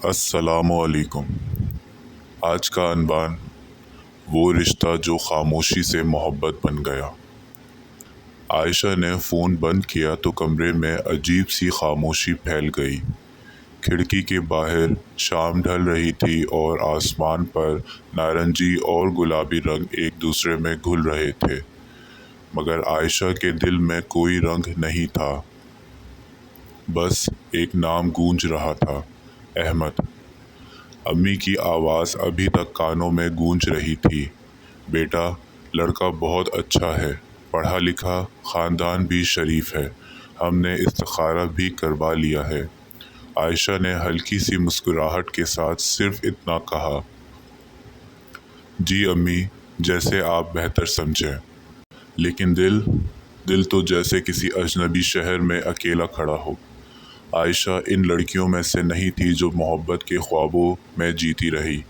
السلام علیکم۔ آج کا عنوان وہ رشتہ جو خاموشی سے محبت بن گیا۔ عائشہ نے فون بند کیا تو کمرے میں عجیب سی خاموشی پھیل گئی۔ کھڑکی کے باہر شام ڈھل رہی تھی اور آسمان پر نارنجی اور گلابی رنگ ایک دوسرے میں گھل رہے تھے، مگر عائشہ کے دل میں کوئی رنگ نہیں تھا۔ بس ایک نام گونج رہا تھا، احمد۔ امی کی آواز ابھی تک کانوں میں گونج رہی تھی، بیٹا، لڑکا بہت اچھا ہے، پڑھا لکھا، خاندان بھی شریف ہے، ہم نے استخارہ بھی کروا لیا ہے۔ عائشہ نے ہلکی سی مسکراہٹ کے ساتھ صرف اتنا کہا۔ جی امی، جیسے آپ بہتر سمجھیں۔ لیکن دل تو جیسے کسی اجنبی شہر میں اکیلا کھڑا ہو۔ عائشہ ان لڑکیوں میں سے نہیں تھی جو محبت کے خوابوں میں جیتی رہی،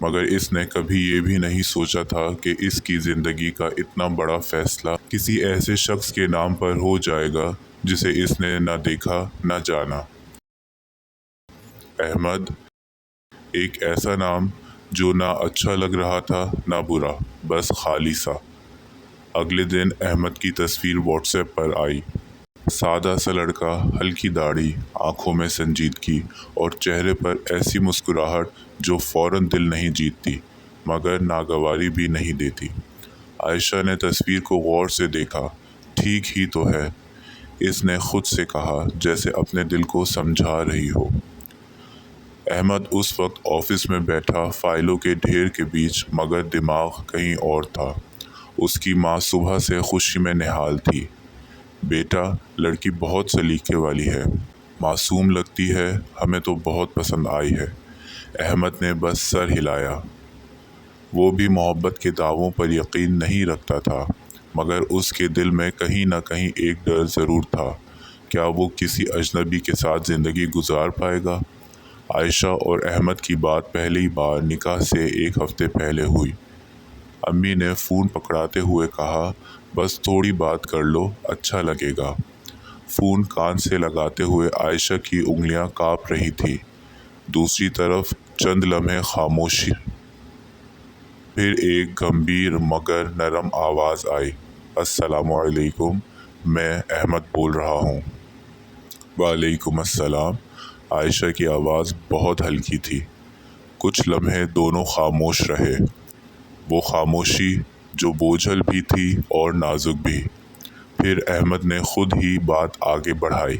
مگر اس نے کبھی یہ بھی نہیں سوچا تھا کہ اس کی زندگی کا اتنا بڑا فیصلہ کسی ایسے شخص کے نام پر ہو جائے گا جسے اس نے نہ دیکھا نہ جانا۔ احمد، ایک ایسا نام جو نہ اچھا لگ رہا تھا نہ برا، بس خالی سا۔ اگلے دن احمد کی تصویر واٹس ایپ پر آئی۔ سادہ سا لڑکا، ہلکی داڑھی، آنکھوں میں سنجیدگی اور چہرے پر ایسی مسکراہٹ جو فوراً دل نہیں جیتتی مگر ناگواری بھی نہیں دیتی۔ عائشہ نے تصویر کو غور سے دیکھا۔ ٹھیک ہی تو ہے، اس نے خود سے کہا، جیسے اپنے دل کو سمجھا رہی ہو۔ احمد اس وقت آفس میں بیٹھا فائلوں کے ڈھیر کے بیچ، مگر دماغ کہیں اور تھا۔ اس کی ماں صبح سے خوشی میں نہال تھی۔ بیٹا، لڑکی بہت سلیقے والی ہے، معصوم لگتی ہے، ہمیں تو بہت پسند آئی ہے۔ احمد نے بس سر ہلایا۔ وہ بھی محبت کے دعووں پر یقین نہیں رکھتا تھا، مگر اس کے دل میں کہیں نہ کہیں ایک ڈر ضرور تھا، کیا وہ کسی اجنبی کے ساتھ زندگی گزار پائے گا؟ عائشہ اور احمد کی بات پہلی بار نکاح سے ایک ہفتے پہلے ہوئی۔ امی نے فون پکڑاتے ہوئے کہا، بس تھوڑی بات کر لو، اچھا لگے گا۔ فون کان سے لگاتے ہوئے عائشہ کی انگلیاں کانپ رہی تھیں۔ دوسری طرف چند لمحے خاموشی، پھر ایک گمبھیر مگر نرم آواز آئی، السلام علیکم، میں احمد بول رہا ہوں۔ وعلیکم السلام۔ عائشہ کی آواز بہت ہلکی تھی۔ کچھ لمحے دونوں خاموش رہے، وہ خاموشی جو بوجھل بھی تھی اور نازک بھی۔ پھر احمد نے خود ہی بات آگے بڑھائی،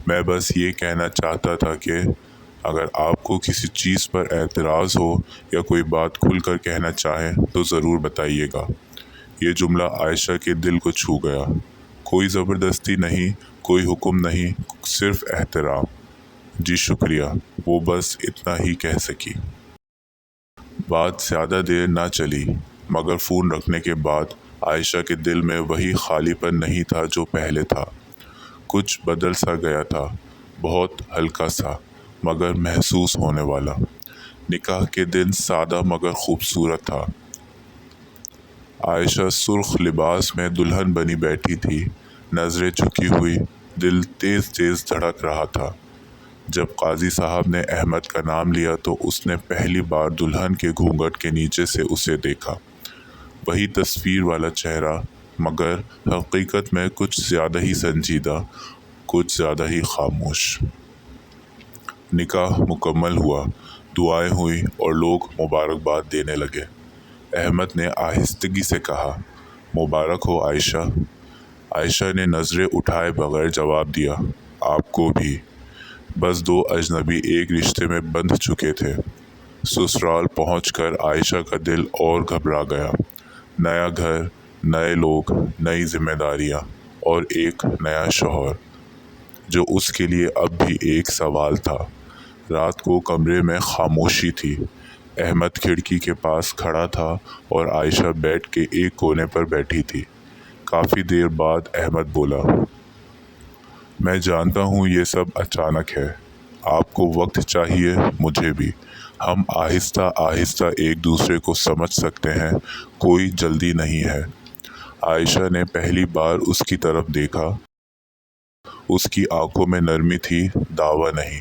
میں بس یہ کہنا چاہتا تھا کہ اگر آپ کو کسی چیز پر اعتراض ہو یا کوئی بات کھل کر کہنا چاہیں تو ضرور بتائیے گا۔ یہ جملہ عائشہ کے دل کو چھو گیا۔ کوئی زبردستی نہیں، کوئی حکم نہیں، صرف احترام۔ جی شکریہ، وہ بس اتنا ہی کہہ سکی۔ بات زیادہ دیر نہ چلی، مگر فون رکھنے کے بعد عائشہ کے دل میں وہی خالی پن نہیں تھا جو پہلے تھا۔ کچھ بدل سا گیا تھا، بہت ہلکا سا، مگر محسوس ہونے والا۔ نکاح کے دن سادہ مگر خوبصورت تھا۔ عائشہ سرخ لباس میں دلہن بنی بیٹھی تھی، نظریں جھکی ہوئی، دل تیز تیز دھڑک رہا تھا۔ جب قاضی صاحب نے احمد کا نام لیا تو اس نے پہلی بار دلہن کے گھونگھٹ کے نیچے سے اسے دیکھا۔ وہی تصویر والا چہرہ، مگر حقیقت میں کچھ زیادہ ہی سنجیدہ، کچھ زیادہ ہی خاموش۔ نکاح مکمل ہوا، دعائیں ہوئیں اور لوگ مبارکباد دینے لگے۔ احمد نے آہستگی سے کہا، مبارک ہو عائشہ۔ عائشہ نے نظریں اٹھائے بغیر جواب دیا، آپ کو بھی۔ بس دو اجنبی ایک رشتے میں بندھ چکے تھے۔ سسرال پہنچ کر عائشہ کا دل اور گھبرا گیا۔ نیا گھر، نئے لوگ، نئی ذمہ داریاں اور ایک نیا شوہر، جو اس کے لیے اب بھی ایک سوال تھا۔ رات کو کمرے میں خاموشی تھی۔ احمد کھڑکی کے پاس کھڑا تھا اور عائشہ بیڈ کے ایک کونے پر بیٹھی تھی۔ کافی دیر بعد احمد بولا، میں جانتا ہوں یہ سب اچانک ہے، آپ کو وقت چاہیے، مجھے بھی، ہم آہستہ آہستہ ایک دوسرے کو سمجھ سکتے ہیں، کوئی جلدی نہیں ہے۔ عائشہ نے پہلی بار اس کی طرف دیکھا۔ اس کی آنکھوں میں نرمی تھی، دعویٰ نہیں۔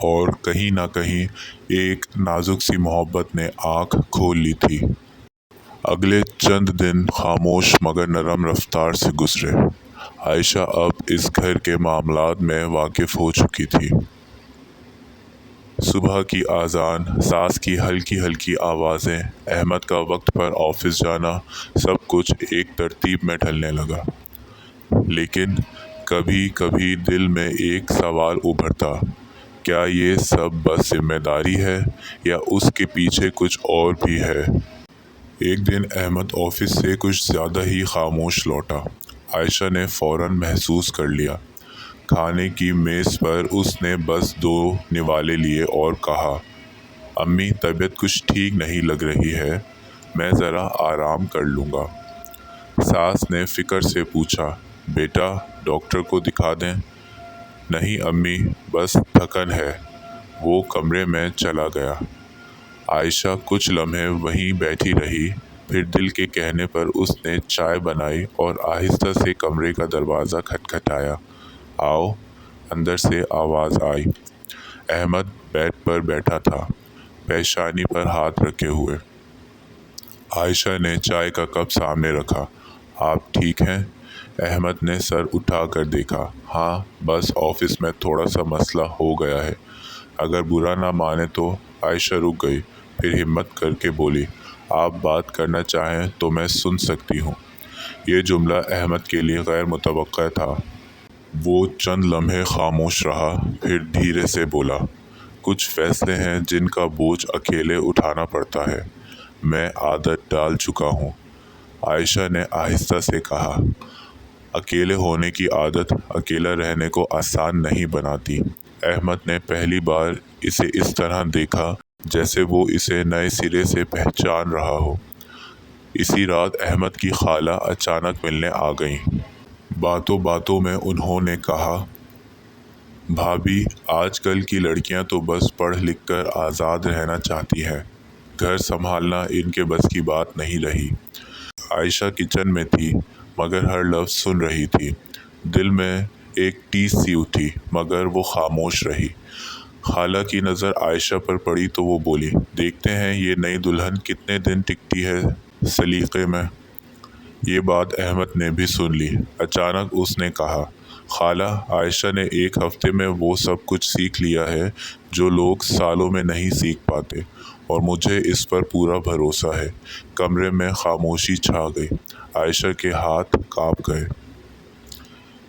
اور کہیں نہ کہیں ایک نازک سی محبت نے آنکھ کھول لی تھی۔ اگلے چند دن خاموش مگر نرم رفتار سے گزرے۔ عائشہ اب اس گھر کے معاملات میں واقف ہو چکی تھی۔ صبح کی اذان، ساس کی ہلکی ہلکی آوازیں، احمد کا وقت پر آفس جانا، سب کچھ ایک ترتیب میں ڈھلنے لگا۔ لیکن کبھی کبھی دل میں ایک سوال ابھرتا، کیا یہ سب بس ذمہ داری ہے یا اس کے پیچھے کچھ اور بھی ہے؟ ایک دن احمد آفس سے کچھ زیادہ ہی خاموش لوٹا۔ عائشہ نے فوراً محسوس کر لیا۔ کھانے کی میز پر اس نے بس 2 نوالے لیے اور کہا، امی طبیعت کچھ ٹھیک نہیں لگ رہی ہے، میں ذرا آرام کر لوں گا۔ ساس نے فکر سے پوچھا، بیٹا ڈاکٹر کو دکھا دیں؟ نہیں امی، بس تھکن ہے۔ وہ کمرے میں چلا گیا۔ عائشہ کچھ لمحے وہیں بیٹھی رہی، پھر دل کے کہنے پر اس نے چائے بنائی اور آہستہ سے کمرے کا دروازہ کھٹکھٹایا۔ آؤ، اندر سے آواز آئی۔ احمد بیڈ پر بیٹھا تھا، پیشانی پر ہاتھ رکھے ہوئے۔ عائشہ نے چائے کا کپ سامنے رکھا۔ آپ ٹھیک ہیں؟ احمد نے سر اٹھا کر دیکھا۔ ہاں، بس آفس میں تھوڑا سا مسئلہ ہو گیا ہے۔ اگر برا نہ مانے تو؟ عائشہ رک گئی، پھر ہمت کر کے بولی، آپ بات کرنا چاہیں تو میں سن سکتی ہوں۔ یہ جملہ احمد کے لیے غیر متوقع تھا۔ وہ چند لمحے خاموش رہا، پھر دھیرے سے بولا، کچھ فیصلے ہیں جن کا بوجھ اکیلے اٹھانا پڑتا ہے، میں عادت ڈال چکا ہوں۔ عائشہ نے آہستہ سے کہا، اکیلے ہونے کی عادت اکیلا رہنے کو آسان نہیں بناتی۔ احمد نے پہلی بار اسے اس طرح دیکھا جیسے وہ اسے نئے سرے سے پہچان رہا ہو۔ اسی رات احمد کی خالہ اچانک ملنے آ گئیں۔ باتوں باتوں میں انہوں نے کہا، بھابھی آج کل کی لڑکیاں تو بس پڑھ لکھ کر آزاد رہنا چاہتی ہیں، گھر سنبھالنا ان کے بس کی بات نہیں رہی۔ عائشہ کچن میں تھی مگر ہر لفظ سن رہی تھی۔ دل میں ایک ٹیس سی اٹھی مگر وہ خاموش رہی۔ خالہ کی نظر عائشہ پر پڑی تو وہ بولی، دیکھتے ہیں یہ نئی دلہن کتنے دن ٹکتی ہے سلیقے میں۔ یہ بات احمد نے بھی سن لی۔ اچانک اس نے کہا، خالہ عائشہ نے 1 ہفتے میں وہ سب کچھ سیکھ لیا ہے جو لوگ سالوں میں نہیں سیکھ پاتے، اور مجھے اس پر پورا بھروسہ ہے۔ کمرے میں خاموشی چھا گئی۔ عائشہ کے ہاتھ کانپ گئے۔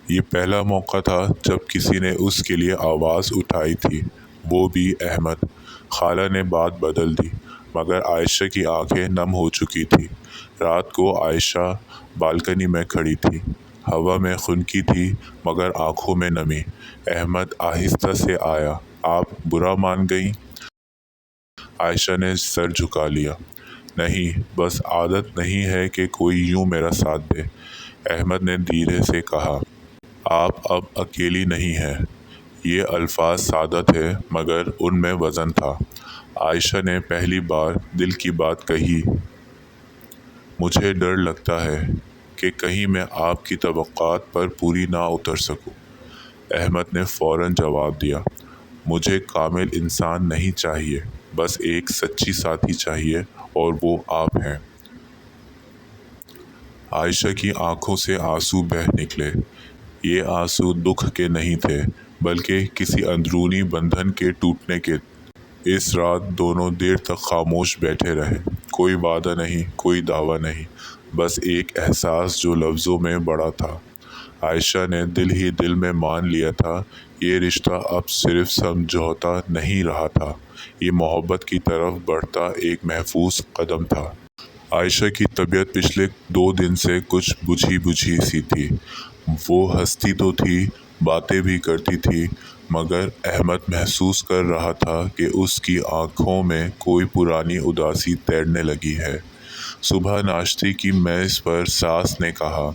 یہ پہلا موقع تھا جب کسی نے اس کے لیے آواز اٹھائی تھی، وہ بھی احمد۔ خالہ نے بات بدل دی مگر عائشہ کی آنکھیں نم ہو چکی تھی۔ رات کو عائشہ بالکنی میں کھڑی تھی، ہوا میں خنکی تھی مگر آنکھوں میں نمی۔ احمد آہستہ سے آیا، آپ برا مان گئیں؟ عائشہ نے سر جھکا لیا، نہیں، بس عادت نہیں ہے کہ کوئی یوں میرا ساتھ دے۔ احمد نے دھیرے سے کہا، آپ اب اکیلی نہیں ہیں۔ یہ الفاظ سادہ تھے مگر ان میں وزن تھا۔ عائشہ نے پہلی بار دل کی بات کہی، مجھے ڈر لگتا ہے کہ کہیں میں آپ کی توقعات پر پوری نہ اتر سکوں۔ احمد نے فوراً جواب دیا، مجھے کامل انسان نہیں چاہیے، بس ایک سچی ساتھی چاہیے اور وہ آپ ہیں۔ عائشہ کی آنکھوں سے آنسو بہہ نکلے۔ یہ آنسو دکھ کے نہیں تھے بلکہ کسی اندرونی بندھن کے ٹوٹنے کے۔ اس رات دونوں دیر تک خاموش بیٹھے رہے، کوئی وعدہ نہیں، کوئی دعویٰ نہیں، بس ایک احساس جو لفظوں میں بڑا تھا۔ عائشہ نے دل ہی دل میں مان لیا تھا، یہ رشتہ اب صرف سمجھوتا نہیں رہا تھا، یہ محبت کی طرف بڑھتا ایک محفوظ قدم تھا۔ عائشہ کی طبیعت پچھلے 2 دن سے کچھ بجھی بجھی سی تھی۔ وہ ہنستی تو تھی، باتیں بھی کرتی تھی، مگر احمد محسوس کر رہا تھا کہ اس کی آنکھوں میں کوئی پرانی اداسی تیرنے لگی ہے۔ صبح ناشتے کی میز پر ساس نے کہا،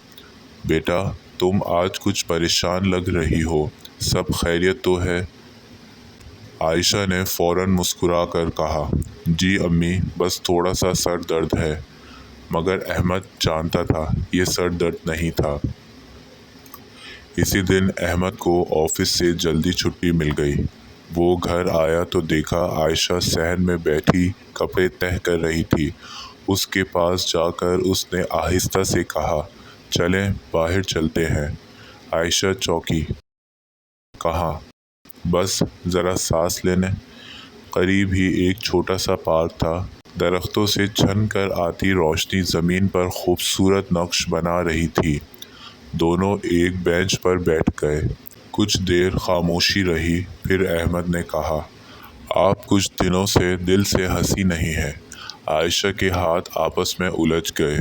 بیٹا تم آج کچھ پریشان لگ رہی ہو، سب خیریت تو ہے؟ عائشہ نے فوراً مسکرا کر کہا، جی امی، بس تھوڑا سا سر درد ہے۔ مگر احمد جانتا تھا یہ سر درد نہیں تھا۔ اسی دن احمد کو آفس سے جلدی چھٹی مل گئی۔ وہ گھر آیا تو دیکھا عائشہ صحن میں بیٹھی کپڑے تہہ کر رہی تھی۔ اس کے پاس جا کر اس نے آہستہ سے کہا، چلیں باہر چلتے ہیں۔ عائشہ چونکی۔ کہاں؟ بس ذرا سانس لینے۔ قریب ہی ایک چھوٹا سا پارک تھا۔ درختوں سے چھن کر آتی روشنی زمین پر خوبصورت نقش بنا رہی تھی۔ دونوں ایک بینچ پر بیٹھ گئے۔ کچھ دیر خاموشی رہی، پھر احمد نے کہا، آپ کچھ دنوں سے دل سے ہنسی نہیں ہیں۔ عائشہ کے ہاتھ آپس میں الجھ گئے۔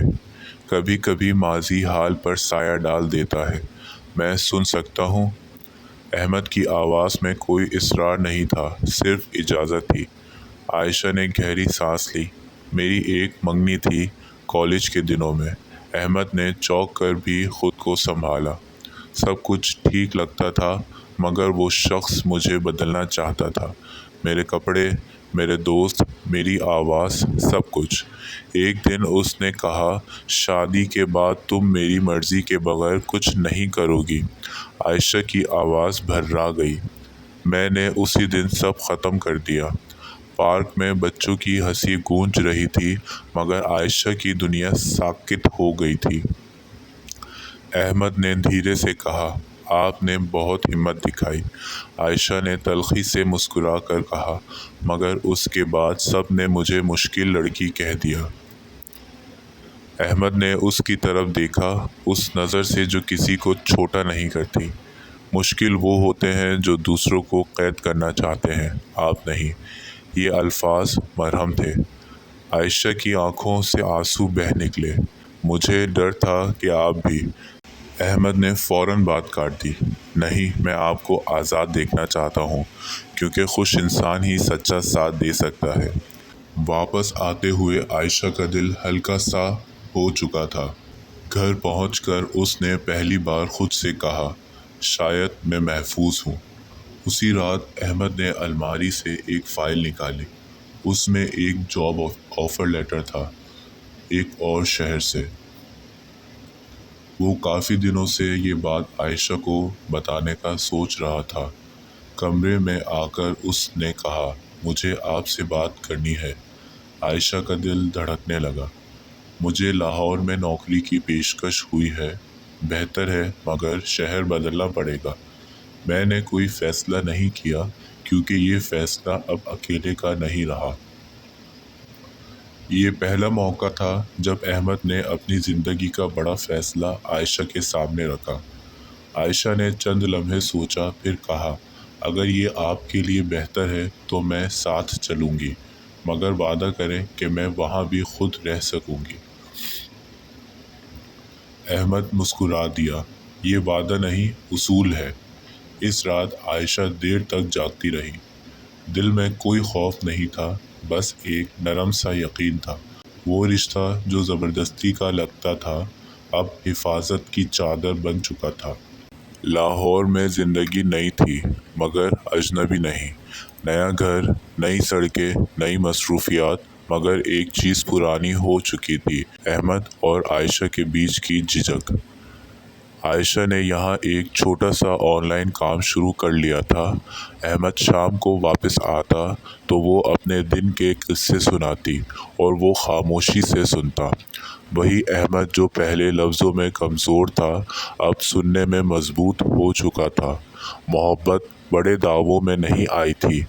کبھی کبھی ماضی حال پر سایہ ڈال دیتا ہے۔ میں سن سکتا ہوں؟ احمد کی آواز میں کوئی اصرار نہیں تھا، صرف اجازت تھی۔ عائشہ نے گہری سانس لی۔ میری ایک منگنی تھی کالج کے دنوں میں۔ احمد نے چونک کر بھی خود کو سنبھالا۔ سب کچھ ٹھیک لگتا تھا، مگر وہ شخص مجھے بدلنا چاہتا تھا۔ میرے کپڑے، میرے دوست، میری آواز، سب کچھ۔ ایک دن اس نے کہا، شادی کے بعد تم میری مرضی کے بغیر کچھ نہیں کرو گی۔ عائشہ کی آواز بھرا گئی۔ میں نے اسی دن سب ختم کر دیا۔ پارک میں بچوں کی ہنسی گونج رہی تھی، مگر عائشہ کی دنیا ساکت ہو گئی تھی۔ احمد نے دھیرے سے کہا، آپ نے بہت ہمت دکھائی۔ عائشہ نے تلخی سے مسکرا کر کہا، مگر اس کے بعد سب نے مجھے مشکل لڑکی کہہ دیا۔ احمد نے اس کی طرف دیکھا، اس نظر سے جو کسی کو چھوٹا نہیں کرتی۔ مشکل وہ ہوتے ہیں جو دوسروں کو قید کرنا چاہتے ہیں، آپ نہیں۔ یہ الفاظ مرہم تھے۔ عائشہ کی آنکھوں سے آنسو بہہ نکلے۔ مجھے ڈر تھا کہ آپ بھی۔ احمد نے فوراً بات کاٹ دی۔ نہیں، میں آپ کو آزاد دیکھنا چاہتا ہوں، کیونکہ خوش انسان ہی سچا ساتھ دے سکتا ہے۔ واپس آتے ہوئے عائشہ کا دل ہلکا سا ہو چکا تھا۔ گھر پہنچ کر اس نے پہلی بار خود سے کہا، شاید میں محفوظ ہوں۔ اسی رات احمد نے الماری سے ایک فائل نکالی۔ اس میں ایک جاب آفر لیٹر تھا، ایک اور شہر سے۔ وہ کافی دنوں سے یہ بات عائشہ کو بتانے کا سوچ رہا تھا۔ کمرے میں آ کر اس نے کہا، مجھے آپ سے بات کرنی ہے۔ عائشہ کا دل دھڑکنے لگا۔ مجھے لاہور میں نوکری کی پیشکش ہوئی ہے، بہتر ہے، مگر شہر بدلنا پڑے گا۔ میں نے کوئی فیصلہ نہیں کیا، کیونکہ یہ فیصلہ اب اکیلے کا نہیں رہا۔ یہ پہلا موقع تھا جب احمد نے اپنی زندگی کا بڑا فیصلہ عائشہ کے سامنے رکھا۔ عائشہ نے چند لمحے سوچا، پھر کہا، اگر یہ آپ کے لیے بہتر ہے تو میں ساتھ چلوں گی، مگر وعدہ کریں کہ میں وہاں بھی خود رہ سکوں گی۔ احمد مسکرا دیا، یہ وعدہ نہیں، اصول ہے۔ اس رات عائشہ دیر تک جاگتی رہی۔ دل میں کوئی خوف نہیں تھا، بس ایک نرم سا یقین تھا۔ وہ رشتہ جو زبردستی کا لگتا تھا، اب حفاظت کی چادر بن چکا تھا۔ لاہور میں زندگی نئی تھی، مگر اجنبی نہیں۔ نیا گھر، نئی سڑکیں، نئی مصروفیات، مگر ایک چیز پرانی ہو چکی تھی، احمد اور عائشہ کے بیچ کی جھجک۔ عائشہ نے یہاں ایک چھوٹا سا آن لائن کام شروع کر لیا تھا۔ احمد شام کو واپس آتا تو وہ اپنے دن کے قصے سناتی اور وہ خاموشی سے سنتا۔ وہی احمد جو پہلے لفظوں میں کمزور تھا، اب سننے میں مضبوط ہو چکا تھا۔ محبت بڑے دعووں میں نہیں آئی تھی،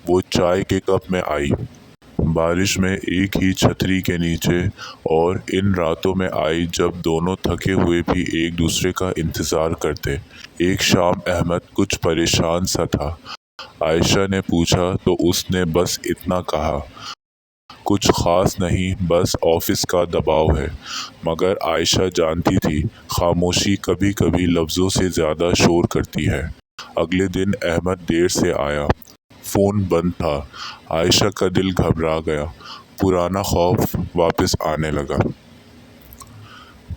وہ چائے کے کپ میں آئی۔ بارش میں ایک ہی چھتری کے نیچے، اور ان راتوں میں آئی جب دونوں تھکے ہوئے بھی ایک دوسرے کا انتظار کرتے۔ ایک شام احمد کچھ پریشان سا تھا۔ عائشہ نے پوچھا تو اس نے بس اتنا کہا، کچھ خاص نہیں، بس آفس کا دباؤ ہے۔ مگر عائشہ جانتی تھی، خاموشی کبھی کبھی لفظوں سے زیادہ شور کرتی ہے۔ اگلے دن احمد دیر سے آیا۔ فون بند تھا۔ عائشہ کا دل گھبرا گیا۔ پرانا خوف واپس آنے لگا۔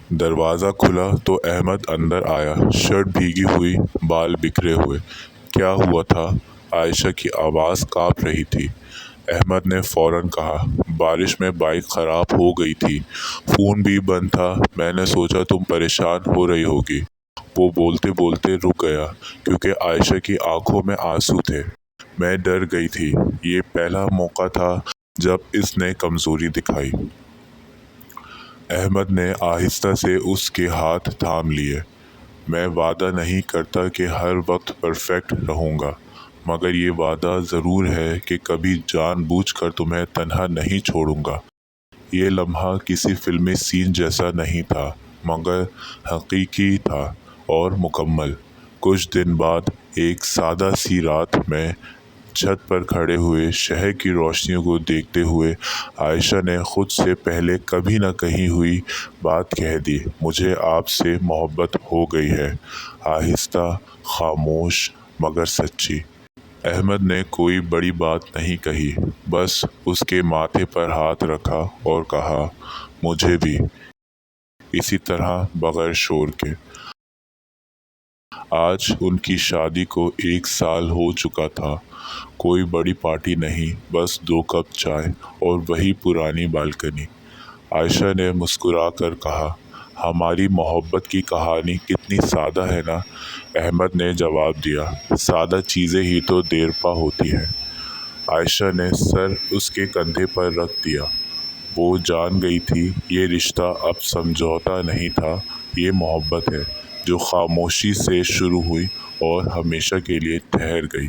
دروازہ کھلا تو احمد اندر آیا، شرٹ بھیگی ہوئی، بال بکھرے ہوئے۔ کیا ہوا تھا؟ عائشہ کی آواز کانپ رہی تھی۔ احمد نے فوراً کہا، بارش میں بائیک خراب ہو گئی تھی، فون بھی بند تھا، میں نے سوچا تم پریشان ہو رہی ہوگی۔ وہ بولتے بولتے رک گیا، کیونکہ عائشہ کی آنکھوں میں آنسو تھے۔ میں ڈر گئی تھی۔ یہ پہلا موقع تھا جب اس نے کمزوری دکھائی۔ احمد نے آہستہ سے اس کے ہاتھ تھام لیے۔ میں وعدہ نہیں کرتا کہ ہر وقت پرفیکٹ رہوں گا، مگر یہ وعدہ ضرور ہے کہ کبھی جان بوجھ کر تمہیں تنہا نہیں چھوڑوں گا۔ یہ لمحہ کسی فلمی سین جیسا نہیں تھا، مگر حقیقی تھا اور مکمل۔ کچھ دن بعد ایک سادہ سی رات میں چھت پر کھڑے ہوئے شہر کی روشنیوں کو دیکھتے ہوئے عائشہ نے خود سے پہلے کبھی نہ کہی ہوئی بات کہہ دی، مجھے آپ سے محبت ہو گئی ہے۔ آہستہ، خاموش مگر سچی۔ احمد نے کوئی بڑی بات نہیں کہی، بس اس کے ماتھے پر ہاتھ رکھا اور کہا، مجھے بھی، اسی طرح بغیر شور کے۔ آج ان کی شادی کو 1 سال ہو چکا تھا۔ کوئی بڑی پارٹی نہیں، بس 2 کپ چائے اور وہی پرانی بالکنی۔ عائشہ نے مسکرا کر کہا، ہماری محبت کی کہانی کتنی سادہ ہے نا؟ احمد نے جواب دیا، سادہ چیزیں ہی تو دیرپا ہوتی ہیں۔ عائشہ نے سر اس کے کندھے پر رکھ دیا۔ وہ جان گئی تھی یہ رشتہ اب سمجھوتا نہیں تھا، یہ محبت ہے جو خاموشی سے شروع ہوئی اور ہمیشہ کے لیے ٹھہر گئی۔